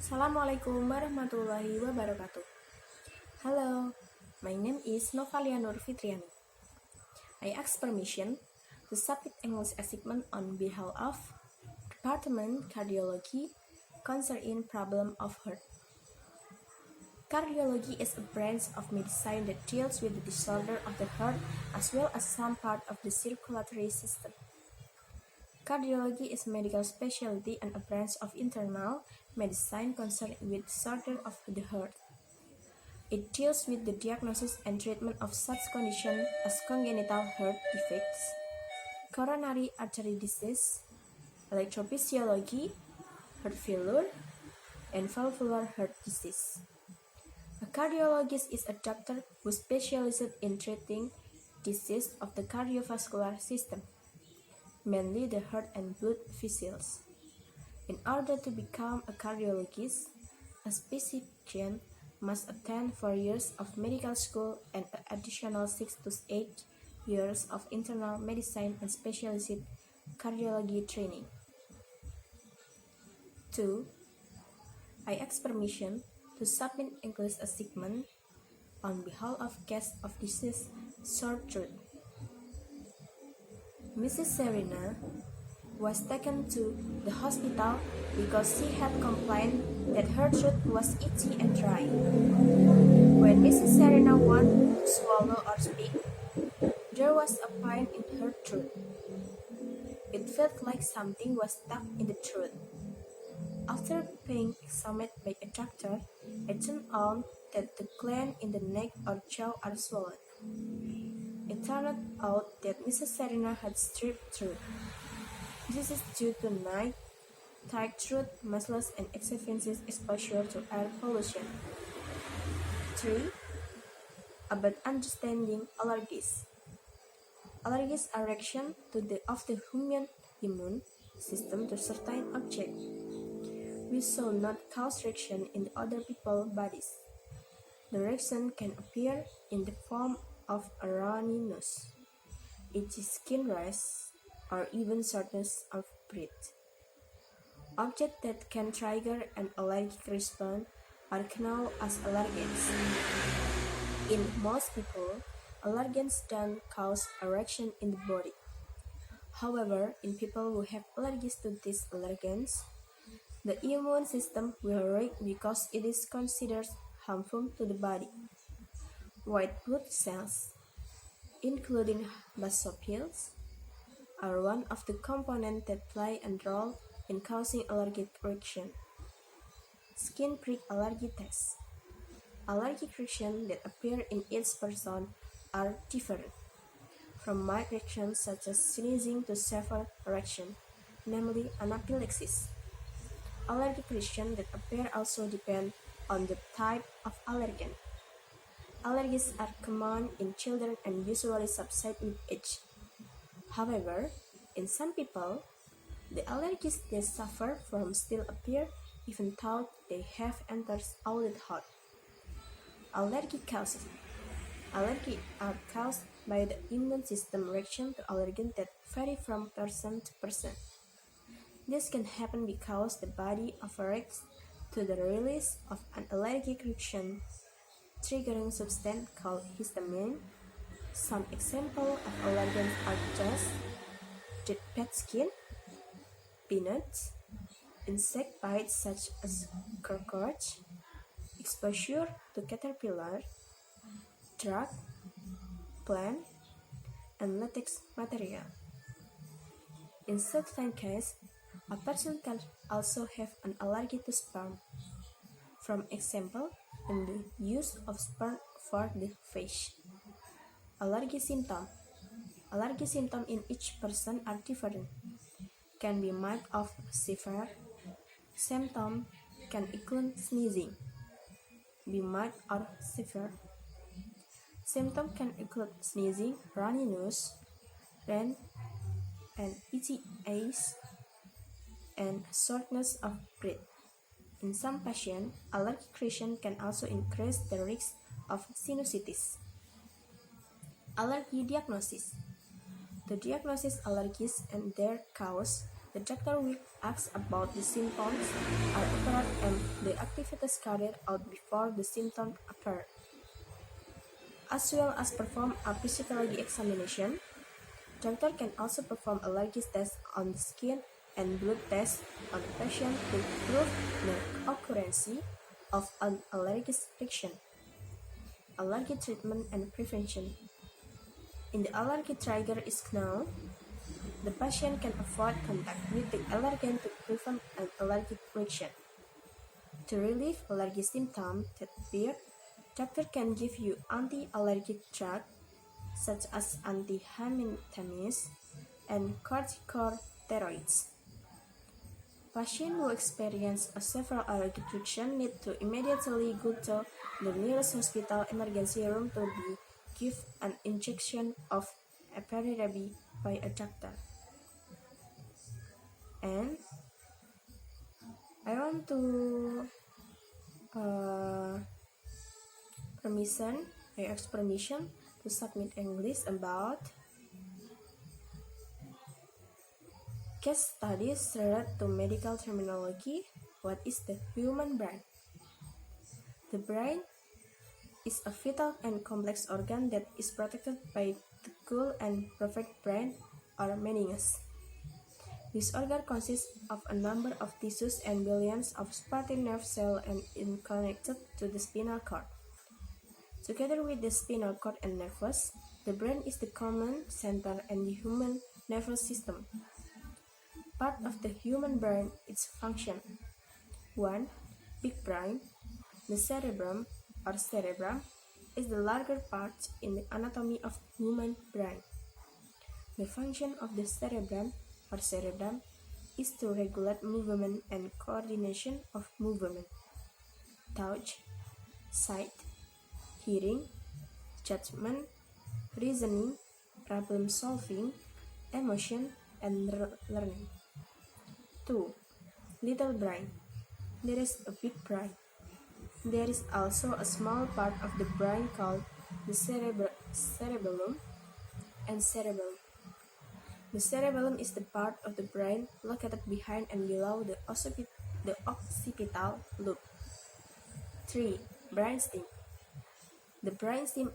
Assalamualaikum warahmatullahi wabarakatuh. Hello, my name is Novalia Nur Fitriani. I ask permission to submit English assignment on behalf of Department Cardiology concerning problem of heart. Cardiology is a branch of medicine that deals with the disorder of the heart as well as some part of the circulatory system. Cardiology is a medical specialty and a branch of internal medicine concerned with disorder of the heart. It deals with the diagnosis and treatment of such conditions as congenital heart defects, coronary artery disease, electrophysiology, heart failure, and valvular heart disease. A cardiologist is a doctor who specializes in treating disease of the cardiovascular system, mainly the heart and blood vessels. In order to become a cardiologist, a physician must attend 4 years of medical school and an additional 6 to 8 years of internal medicine and specialist cardiology training. 2. I ask permission to submit English assignment on behalf of case of disease sore throat. Mrs. Serena was taken to the hospital because she had complained that her throat was itchy and dry. When Mrs. Serena wanted to swallow or speak, there was a pain in her throat. It felt like something was stuck in the throat. After being examined by a doctor, it turned out that the gland in the neck or jaw are swollen. It turned out that Mrs. Serena had strep throat. This is due to night, tight throat muscles and excessive exposure to air pollution. 3. About understanding allergies. Allergies are reactions of the human immune system to certain objects, which shall not cause reaction in other people's bodies. The reaction can appear in the form of a runny nose, itchy skin rash, or even shortness of breath. Objects that can trigger an allergic response are known as allergens. In most people, allergens don't cause a reaction in the body. However, in people who have allergies to these allergens, the immune system will react because it is considered harmful to the body. White blood cells, including basophils, are one of the components that play a role in causing allergic reaction. Skin prick allergy tests. Allergic reactions that appear in each person are different, from mild reactions such as sneezing to severe reactions, namely anaphylaxis. Allergic reactions that appear also depend on the type of allergen. Allergies are common in children and usually subside with age. However, in some people, the allergies they suffer from still appear even though they have entered adulthood. Allergy causes. Allergies are caused by the immune system reaction to allergens that vary from person to person. This can happen because the body overreacts to the release of an allergic reaction, triggering substance called histamine. Some examples of allergens are just dead pet skin, peanuts, insect bites such as cockroach, exposure to caterpillar, drug, plant, and latex material. In certain cases, a person can also have an allergy to sperm. For example, in the use of sperm for the fish. Allergy symptoms. Allergy symptoms in each person are different. Can be mild or severe. Symptoms can include sneezing, be mild or severe. Symptoms can include sneezing, runny nose, and itchy eyes, and shortness of breath. In some patients, allergic reaction can also increase the risk of sinusitis. Allergy diagnosis. To diagnose allergies and their cause, The doctor will ask about the symptoms are apparent and the activities carried out before the symptoms appear, as well as perform a physiology examination. Doctor can also perform allergy tests on the skin and blood tests on the patient to prove the occurrence of an allergic reaction. Allergy treatment and prevention. In the allergy trigger is known, the patient can avoid contact with the allergen to prevent an allergic reaction. To relieve allergy symptoms that appear, doctor can give you anti-allergic drugs such as antihistamines and corticosteroids. Patients who experience a severe allergic reaction need to immediately go to the nearest hospital emergency room to be given an injection of epiderby by a doctor. And I want to I ask permission to submit English about case studies related to medical terminology. What is the human brain? The brain is a vital and complex organ that is protected by the cool and perfect brain or meninges. This organ consists of a number of tissues and billions of supporting nerve cells and is connected to the spinal cord. Together with the spinal cord and nerves, the brain is the command center in the human nervous system. Part of the human brain is function. 1. Big brain. The cerebrum is the larger part in the anatomy of human brain. The function of the cerebrum is to regulate movement and coordination of movement, touch, sight, hearing, judgment, reasoning, problem solving, emotion, and learning. 2. Little brain. There is a big brain. There is also a small part of the brain called the cerebellum and cerebellum. The cerebellum is the part of the brain located behind and below the occipital lobe. 3. Brainstem. The brainstem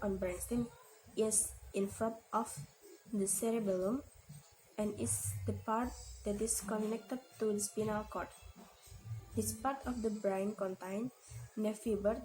is in front of the cerebellum and is the part that is connected to the spinal cord. This part of the brain contains nerve fibers